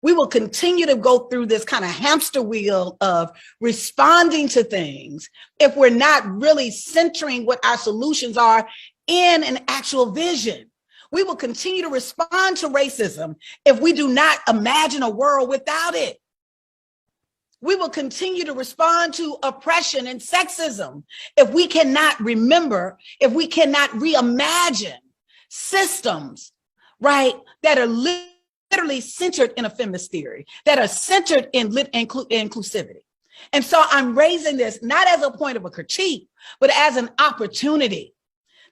We will continue to go through this kind of hamster wheel of responding to things if we're not really centering what our solutions are in an actual vision. We will continue to respond to racism if we do not imagine a world without it. We will continue to respond to oppression and sexism if we cannot remember, if we cannot reimagine systems, right, that are literally centered in a feminist theory, that are centered in inclusivity. And so I'm raising this not as a point of a critique, but as an opportunity.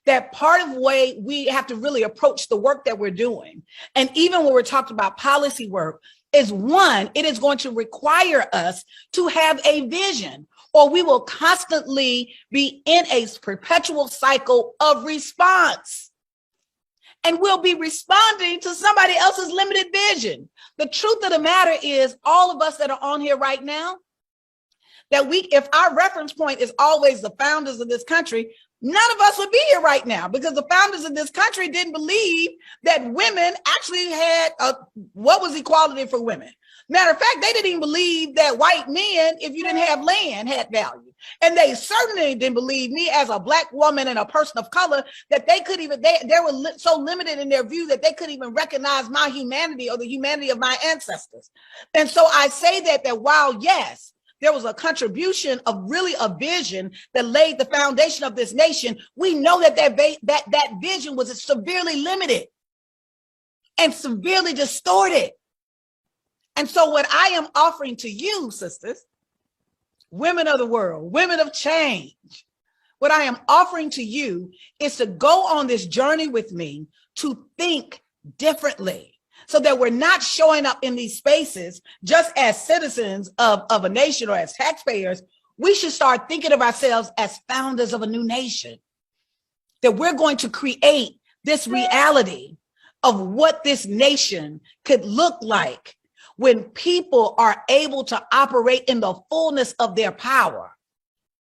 That part of the way we have to really approach the work that we're doing, and even when we're talking about policy work, is one, it is going to require us to have a vision, or we will constantly be in a perpetual cycle of response. And we'll be responding to somebody else's limited vision. The truth of the matter is, all of us that are on here right now, that if our reference point is always the founders of this country, none of us would be here right now, because the founders of this country didn't believe that women actually had what was equality for women. Matter of fact, they didn't even believe that white men, if you didn't have land, had value. And they certainly didn't believe me as a Black woman and a person of color that they could even, they were so limited in their view that they couldn't even recognize my humanity or the humanity of my ancestors. And so I say that while, yes, there was a contribution of really a vision that laid the foundation of this nation, we know that vision was severely limited and severely distorted. And so what I am offering to you, sisters, women of the world, women of change, what I am offering to you is to go on this journey with me to think differently, so that we're not showing up in these spaces just as citizens of a nation or as taxpayers. We should start thinking of ourselves as founders of a new nation, that we're going to create this reality of what this nation could look like when people are able to operate in the fullness of their power.